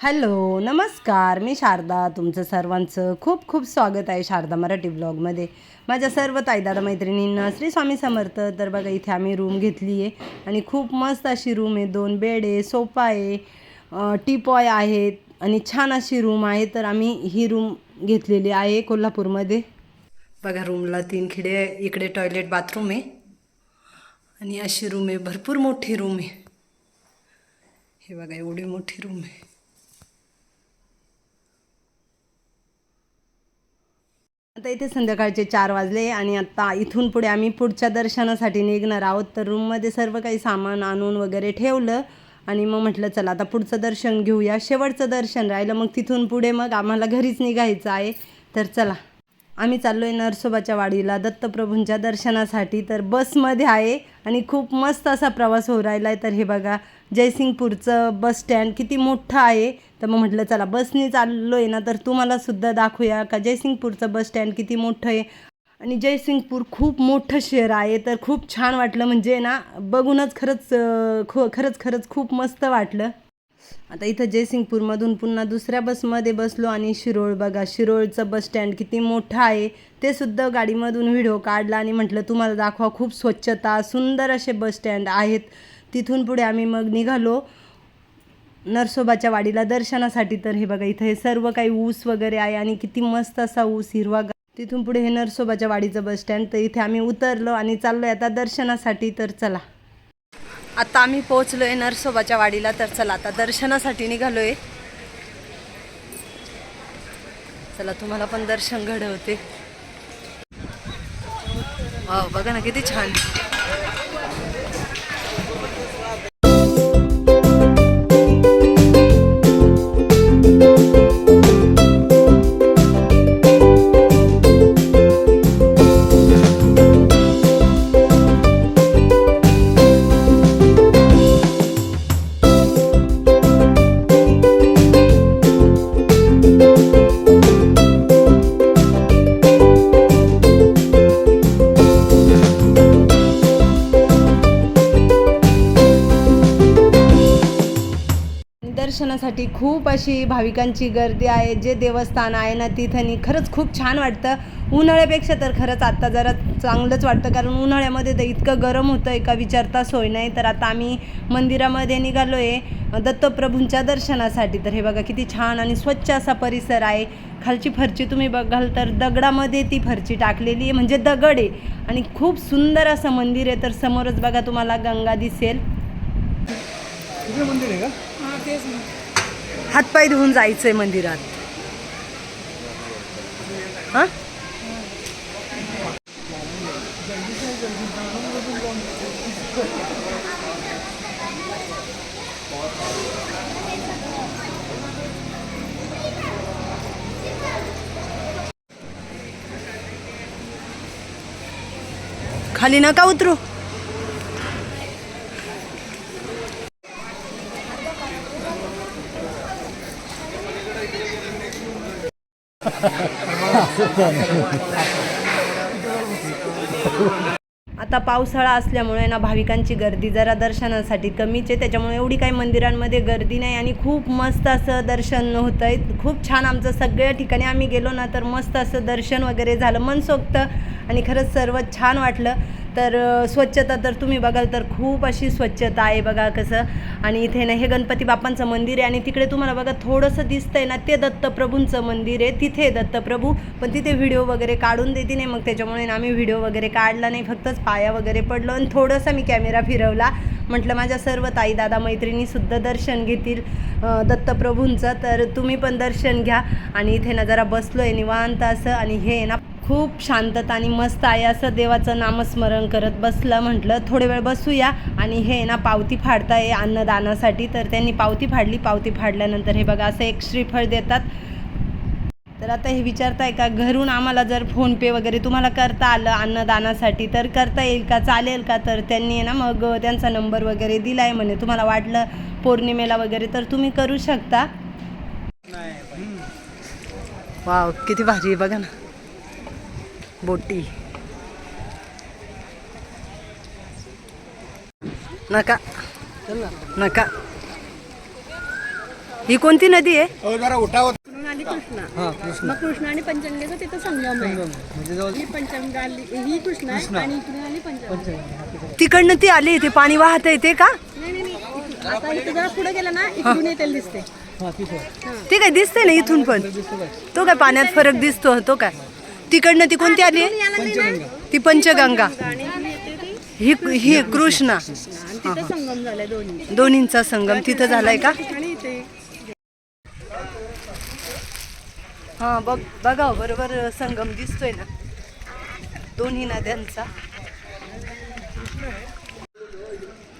Hello नमस्कार, मी शारदा. तुमचं सर्वांचं खूप खूप स्वागत आहे शारदा मराठी ब्लॉगमध्ये. माझ्या सर्व ताईदादा मैत्रिणींना श्री स्वामी समर्थ. तर बघा, इथे आम्ही रूम घेतली आहे आणि खूप मस्त अशी रूम आहे. 2 बेड आहे, सोफा आहे, टीपॉय आहेत आणि छान अशी रूम आहे. तर आम्ही ही रूम घेतलेली आहे कोल्हापूरमध्ये. बघा, रूमला 3 खिडे आहे. इकडे टॉयलेट बाथरूम आहे आणि अशी रूम आहे. भरपूर मोठी रूम आहे. हे बघा, एवढी मोठी रूम आहे. आता इथे संध्याकाळचे 4 वाजले आणि आता इथून पुढे आम्ही पुढच्या दर्शनासाठी निघणार आहोत. तर रूममध्ये सर्व काही सामान आणून वगैरे ठेवलं आणि मग म्हटलं चला आता पुढचं दर्शन घेऊया. शेवटचं दर्शन राहिलं, मग तिथून पुढे मग आम्हाला घरीच निघायचं आहे. तर चला, आम्ही चाललो आहे नरसोबाच्या वाडीला दत्तप्रभूंच्या दर्शनासाठी. तर बसमध्ये आहे आणि खूप मस्त असा प्रवास होऊ राहिला आहे. तर हे बघा, जयसिंगपूरचं बस स्टँड किती मोठं आहे. तर मग म्हटलं चला बसने चाललो आहे ना, तर तुम्हालासुद्धा दाखवूया का जयसिंगपूरचं बस स्टँड किती मोठं आहे. आणि जयसिंगपूर खूप मोठं शहर आहे. तर खूप छान वाटलं, म्हणजे ना बघूनच खरंच खरंच खूप मस्त वाटलं. आता इथं जयसिंगपूरमधून पुन्हा दुसऱ्या बसमध्ये बसलो आणि शिरोळ, बघा शिरोळचं बस स्टँड किती मोठं आहे. ते सुद्धा गाडीमधून व्हिडिओ काढला आणि म्हटलं तुम्हाला दाखवा. खूप स्वच्छता, सुंदर असे बस स्टँड आहेत. तिथून पुढे आम्ही मग निघालो नरसोबाच्या वाडीला दर्शनासाठी. तर हे बघा, इथं हे सर्व काही ऊस वगैरे आहे आणि किती मस्त असा ऊस हिरवा. तिथून पुढे हे नरसोबाच्या वाडीचं बस स्टँड. तर इथे आम्ही उतरलो आणि चाललो आहे आता दर्शनासाठी. तर चला, आता आम्ही पोहोचलो आहे नरसोबाच्या वाडीला. तर चला आता दर्शनासाठी निघालो आहे. चला तुम्हाला पण दर्शन घडवते. वाव, बघा ना किती छान. दर्शनासाठी खूप अशी भाविकांची गर्दी आहे. जे देवस्थान आहे ना तिथं खरंच खूप छान वाटतं. उन्हाळ्यापेक्षा तर खरंच आत्ता जरा चांगलंच वाटतं, कारण उन्हाळ्यामध्ये तर इतकं गरम होतं आहे का विचारता सोय नाही. तर आता आम्ही मंदिरामध्ये निघालो आहे दत्तप्रभूंच्या दर्शनासाठी. तर हे बघा किती छान आणि स्वच्छ असा परिसर आहे. खालची फरची तुम्ही बघाल तर दगडामध्ये ती फरची टाकलेली आहे, म्हणजे दगड आहे आणि खूप सुंदर असं मंदिर आहे. तर समोरच बघा तुम्हाला गंगा दिसेल. मंदिर आहे का? हातपाय धुवून जायचंय मंदिरात. हां, खाली नका उतरू. आता पावसाळा असल्यामुळे ना भाविकांची गर्दी जरा दर्शनासाठी कमीच आहे. त्याच्यामुळे एवढी काही मंदिरांमध्ये गर्दी नाही आणि खूप मस्त असं दर्शन होतं आहे. खूप छान, आमचं सगळ्या ठिकाणी आम्ही गेलो ना तर मस्त असं दर्शन वगैरे झालं, मनसोक्त आणि खरंच सर्व छान वाटलं. तर स्वच्छता तर तुम्ही बघाल तर खूप अशी स्वच्छता आहे, बघा कसं. आणि इथे ना हे गणपती बाप्पांचं मंदिर आहे आणि तिकडे तुम्हाला बघा थोडंसं दिसतंय ना ते दत्तप्रभूंचं मंदिर आहे. तिथे दत्तप्रभू, पण तिथे व्हिडिओ वगैरे काढून देते नाही, मग त्याच्यामुळे आम्ही व्हिडिओ वगैरे काढला नाही, फक्तच पाया वगैरे पडलो आणि थोडंसं मी कॅमेरा फिरवला. म्हटलं माझ्या सर्व ताई दादा मैत्रिणीसुद्धा दर्शन घेतील दत्तप्रभूंचं. तर तुम्ही पण दर्शन घ्या. आणि इथे ना जरा बसलो आहे निवांत असं, आणि हे ना खूप शांतता आणि मस्त आहे असं देवाचं नामस्मरण करत बसलं. म्हटलं थोडे वेळ बसूया. आणि हे ना पावती फाडताय अन्नदानासाठी. तर त्यांनी पावती फाडली. पावती फाडल्यानंतर हे बघा असं एक श्रीफळ देतात. तर आता हे विचारताय का घरून आम्हाला जर फोनपे वगैरे तुम्हाला करता आलं अन्नदानासाठी तर करता येईल का, चालेल का. तर त्यांनी ना मग त्यांचा नंबर वगैरे दिला आहे. म्हणे तुम्हाला वाटलं पौर्णिमेला वगैरे तर तुम्ही करू शकता. वाव, किती भारी आहे बघा ना बोटी. नका नका ही कोणती नदी आहे? कृष्णा आणि कृष्णा. मग कृष्णा आणि पंचगंगेचा तिथं संगम आहे. म्हणजे जवळ ही पंचगंगा ही कृष्णा आहे आणि इकडून आली पंचगंगा. तिकडनं ती आली ते पाणी वाहत येते का? नाही. आता इथे जरा पुढे गेला ना इकडून येतेल दिसते. ते काय दिसते ना इथून पण? तो काय पाण्यात फरक दिसतो तो काय? तिकडनं ती कोणती आली? ती पंचगंगा. आणि ही येते ती ही कृष्णा. आणि तिथं संगम झालाय दोन्ही. दोन्हींचा संगम तिथं झालाय का? आणि इथे हा बघा बरोबर संगम दिसतोय ना दोन्ही नद्यांचा.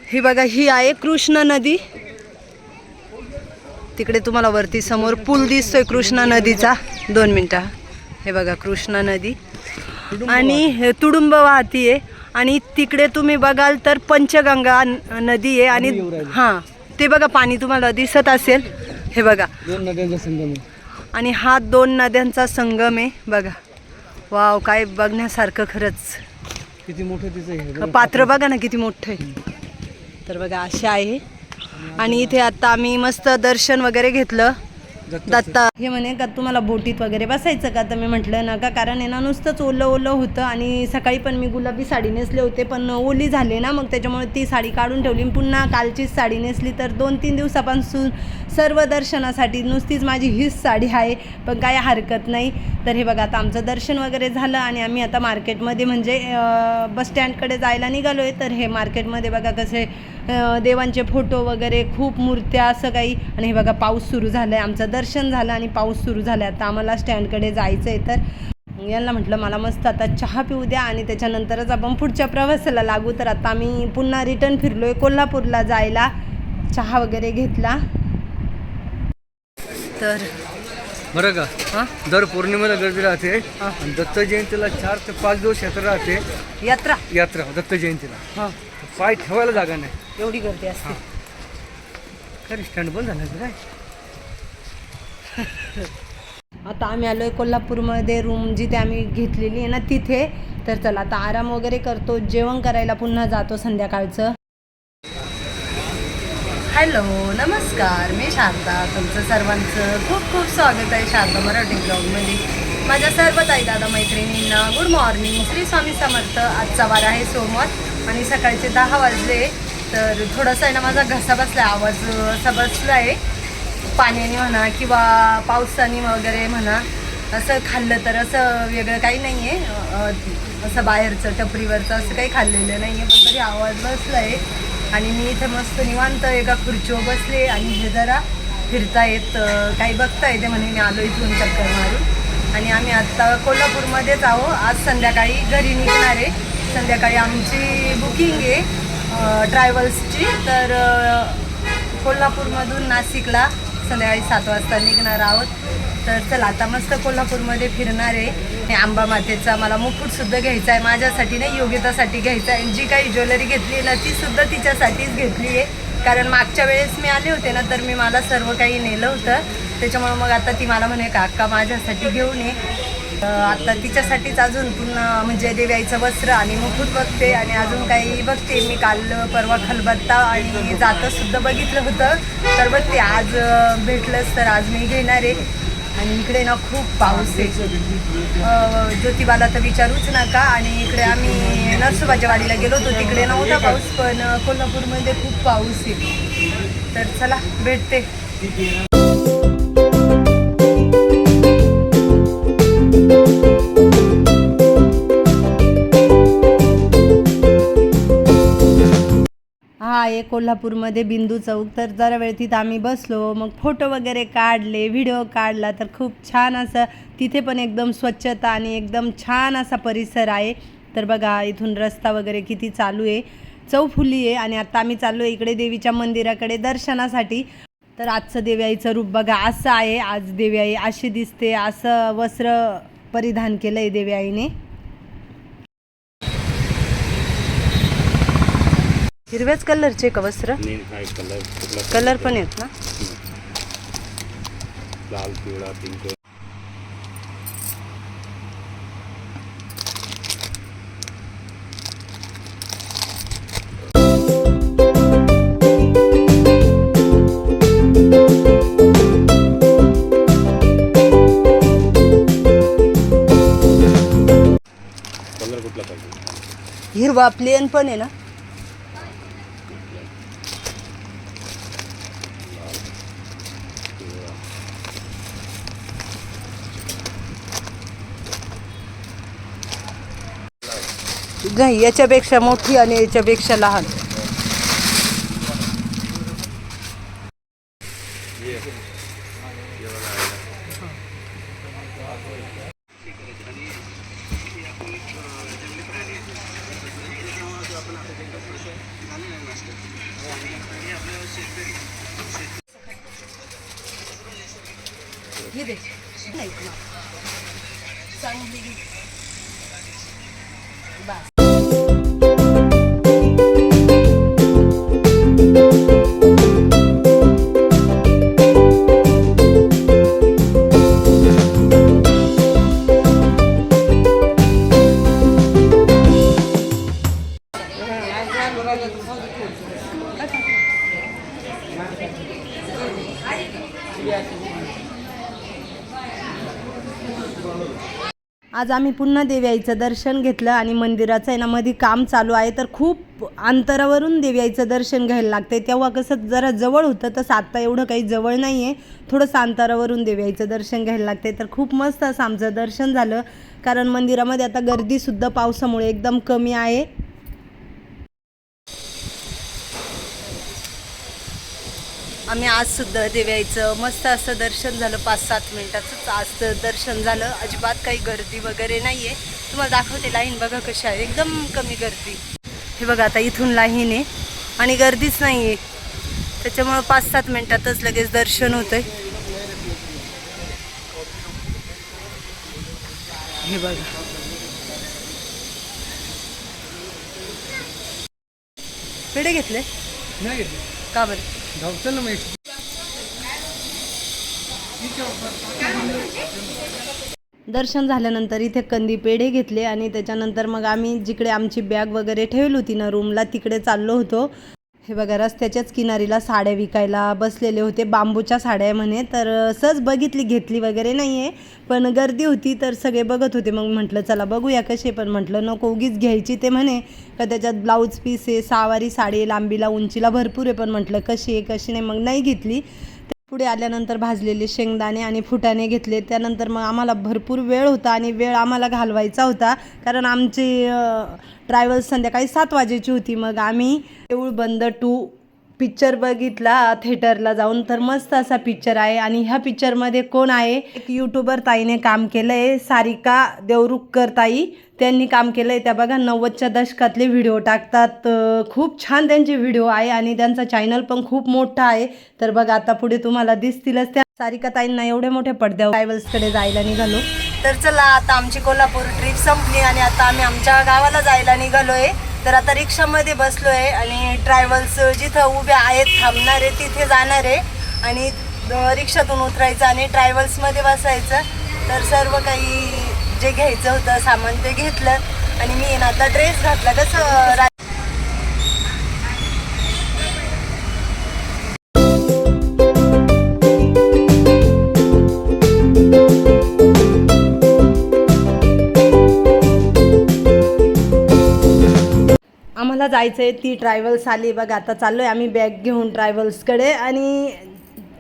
ही बघा ही आहे कृष्णा नदी. तिकडे तुम्हाला वरती समोर पूल दिसतोय कृष्णा नदीचा. 2 मिनिटं. हे बघा कृष्णा नदी आणि हे तुडुंब वाहतीये आणि तिकडे तुम्ही बघाल तर पंचगंगा नदी आहे आणि हां ते बघा पाणी तुम्हाला दिसत असेल. हे बघा 2 नद्यांचा संगम आहे. आणि हा 2 नद्यांचा संगम आहे बघा. वाव काय बघण्यासारखं खरंच. किती मोठं तिचं हे पात्र बघा ना किती मोठं आहे. तर बघा असे आहे आणि इथे आता आम्ही मस्त दर्शन वगैरे घेतलं. दत्ता हे म्हणे का तुम्हाला बोटीत वगैरे बसायचं का? तर मी म्हटलं नका, कारण आहे ना नुसतंच ओलं होतं आणि सकाळी पण मी गुलाबी साडी नेसले होते पण ओली झाले ना, मग त्याच्यामुळे ती साडी काढून ठेवली. पुन्हा कालचीच साडी नेसली तर 2-3 दिवसापासून सर्व दर्शनासाठी नुसतीच माझी हीच साडी आहे, पण काय हरकत नाही. तर हे बघा आता आमचं दर्शन वगैरे झालं आणि आम्ही आता मार्केटमध्ये म्हणजे बस स्टँडकडे जायला निघालो आहे. तर हे मार्केटमध्ये बघा कसे देवांचे फोटो वगैरे खूप मूर्त्या असं काही. आणि हे बघा पाऊस सुरू झाला आहे. आमचं दर्शन झालं आणि पाऊस सुरू झाला आहे. आता आम्हाला स्टँडकडे जायचं आहे. तर यांना म्हटलं मला मस्त आता चहा पिऊ द्या आणि त्याच्यानंतरच आपण पुढच्या प्रवासाला लागू. तर आता आम्ही पुन्हा रिटर्न फिरलो आहे कोल्हापूरला जायला. चहा वगैरे घेतला. तर बरं का हां दर पौर्णिमेला गर्दी राहते आणि दत्त जयंतीला 4 ते 5 दिवस यात्रा राहते. यात्रा दत्त जयंतीला हां पाय ठेवायला जागा नाही एवढी गर्दी असते. खरं स्टँड बंद झालं काय? आता आम्ही आलो आहे कोल्हापूरमध्ये. रूम जिथे आम्ही घेतलेली आहे ना तिथे. तर चला आता आराम वगैरे करतो. जेवण करायला पुन्हा जातो संध्याकाळचं. हॅलो नमस्कार, मी शारदा. तुमचं सर्वांचं खूप खूप स्वागत आहे शारदा मराठी ब्लॉगमध्ये. माझ्या सर्व ताई दादा मैत्रिणींना गुड मॉर्निंग. श्री स्वामी समर्थ. आजचा वार आहे सोमवार आणि सकाळचे 10 वाजले. तर थोडासा आहे ना माझा घसा बसला आहे, आवाज असा बसला आहे पाण्याने म्हणा किंवा पावसाने वगैरे म्हणा. असं खाल्लं तर असं वेगळं काही नाही आहे, असं बाहेरचं टपरीवरचं असं काही खाल्लेलं नाही आहे, पण तरी आवाज बसला आहे. आणि मी इथे मस्त निवांत एका खुर्चीवर बसले आणि हे जरा फिरतायत, काही बघता येते म्हणे. मी आलो इथून चक्कर मारून आणि आम्ही आत्ता कोल्हापूरमध्येच आहो. आज संध्याकाळी घरी निघणार आहे. संध्याकाळी आमची बुकिंग आहे ट्रॅव्हल्सची. तर कोल्हापूरमधून नाशिकला संध्याकाळी 7 वाजता निघणार आहोत. तर चला आता मस्त कोल्हापूरमध्ये फिरणार आहे. हे आंबा मातेचा मला मुकुटसुद्धा घ्यायचा आहे, माझ्यासाठी नाही योगितासाठी घ्यायचा आहे. जी काही ज्वेलरी घेतली आहे ना तीसुद्धा तिच्यासाठीच घेतली आहे, कारण मागच्या वेळेस मी आले होते ना तर मी मला सर्व काही नेलं होतं. त्याच्यामुळं मग आता ती मला म्हणे काका माझ्यासाठी घेऊन ये. आता तिच्यासाठीच अजून पुन्हा म्हणजे देव्याचं वस्त्र आणि मुकुट बघते आणि अजून काही बघते. मी काल परवा खलबत्ता आणि जातंसुद्धा बघितलं होतं, तर बघते आज भेटलंच तर आज मी घेणार आहे. आणि इकडे ना खूप पाऊस आहे, ज्योतिबाला तर विचारूच नका. आणि इकडे आम्ही नरसोबाच्या वाडीला गेलो होतो, तिकडे नव्हता पाऊस, पण कोल्हापूरमध्ये खूप पाऊस आहे. तर चला भेटते. हा आहे कोल्हापूरमध्ये बिंदू चौक. तर जरा वेळ तिथं आम्ही बसलो, मग फोटो वगैरे काढले, व्हिडिओ काढला. तर खूप छान असं तिथे पण एकदम स्वच्छता आणि एकदम छान असा परिसर आहे. तर बघा इथून रस्ता वगैरे किती चालू आहे, चौफुली आहे. आणि आता आम्ही चाललो इकडे देवीच्या मंदिराकडे दर्शनासाठी. तर आजचं देव्याईचं रूप बघा असं आहे. आज देव्याई अशी दिसते, असं वस्त्र परिधान केलं आहे देव्याईने. हिरव्याच कलरचे का वस्त्र? कलर पण आहेत ना, लाल पिवळा पिंक. हिरवा प्लेन पण आहे ना. नाही, याच्यापेक्षा मोठी आणि याच्यापेक्षा लहान. आज आम्ही पुन्हा देवीआईचं दर्शन घेतलं आणि मंदिराचं आहे ना मध्ये काम चालू आहे, तर खूप अंतरावरून देवीआईचं दर्शन घ्यायला लागते. तेव्हा कसं जरा जवळ होतं, तसं आत्ता एवढं काही जवळ नाही आहे, थोडंसं अंतरावरून देवीआईचं दर्शन घ्यायला लागते. तर खूप मस्त असं आमचं दर्शन झालं, कारण मंदिरामध्ये आता गर्दीसुद्धा पावसामुळे एकदम कमी आहे. आम्ही आजसुद्धा देवीआईचं मस्त असं दर्शन झालं. 5-7 मिनिटाचंच आज दर्शन झालं. अजिबात काही गर्दी वगैरे नाही आहे. तुम्हाला दाखवते लाईन बघा कशी आहे, एकदम कमी गर्दी. हे बघा आता इथून लाईन आहे आणि गर्दीच नाही आहे, त्याच्यामुळं 5-7 मिनिटातच लगेच दर्शन होतंय. हे बघा पेढे घेतले नाही घेतली का बरं? चल ना मग. दर्शन झाल्यानंतर इथे कंदी पेढे घेतले आणि त्याच्यानंतर मग आम्ही जिकडे आमची बॅग वगैरे ठेवली होती ना रूमला, तिकडे चाललो होतो. हे बघा रस्त्याच्याच किनारीला साड्या विकायला बसलेले होते, बांबूच्या साड्या म्हणे. तर सहज बघितली, घेतली वगैरे नाही आहे, पण गर्दी होती तर सगळे बघत होते. मग म्हटलं चला बघूया कसे, पण म्हटलं नको उगीच घ्यायची. ते म्हणे का त्याच्यात ब्लाऊज पीस आहे, सहावारी साडी, लांबीला उंचीला भरपूर आहे, पण म्हटलं कशी आहे कशी नाही, मग नाही घेतली. पुढे आल्यानंतर भाजलेले शेंगदाणे आणि फुटाणे घेतले. त्यानंतर मग आम्हाला भरपूर वेळ होता आणि वेळ आम्हाला घालवायचा होता, कारण आमची ट्रॅव्हल्स संध्याकाळी 7 वाजेची होती. मग आम्ही देऊळ बंद 2 पिक्चर बघितला थिएटरला जाऊन. तर मस्त असा पिक्चर आहे आणि ह्या पिक्चरमध्ये कोण आहे, एक यूट्यूबर ताईने काम केलं आहे, सारिका देवरुखकर ताई, त्यांनी काम केलं आहे. त्या बघा 90च्या दशकातले व्हिडिओ टाकतात, खूप छान त्यांचे व्हिडिओ आहे आणि त्यांचा चॅनल पण खूप मोठा आहे. तर बघा आता पुढे तुम्हाला दिसतीलच. त्या सारिका ताईंना एवढे मोठे पडद्यावर ट्रॅव्हल्सकडे जायला निघालो. तर चला आता आमची कोल्हापूर ट्रिप संपली आणि आता आम्ही आमच्या गावाला जायला निघालो आहे. तर आता रिक्षामध्ये बसलो आहे आणि ट्रॅव्हल्स जिथं उभे आहेत थांबणार आहे तिथे जाणार आहे आणि रिक्षातून उतरायचं आणि ट्रॅव्हल्समध्ये बसायचं. तर सर्व काही जे घ्यायचं होतं सामान ते घेतलं आणि मी ना आता ड्रेस घातला. कसं आम्हाला जायचं आहे, ती ट्रॅव्हल्स आली बघा. आता चाललो आहे आम्ही बॅग घेऊन ट्रॅव्हल्सकडे आणि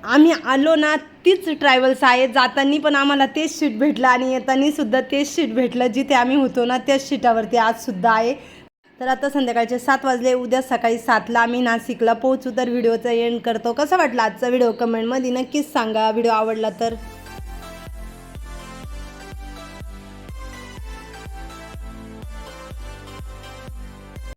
आम्ही आलो ना तीच ट्रॅव्हल्स आहे. जाताना पण आम्हाला तेच सीट भेटलं आणि येताना सुद्धा तेच सीट भेटलं, जिथे आम्ही होतो ना त्याच सीटावरती आजसुद्धा आहे. तर आता संध्याकाळचे 7 वाजले. उद्या सकाळी 7ला आम्ही नाशिकला पोहोचू. तर व्हिडिओचा एंड करतो. कसा वाटला आजचा व्हिडिओ कमेंटमध्ये नक्कीच सांगा. व्हिडिओ आवडला तर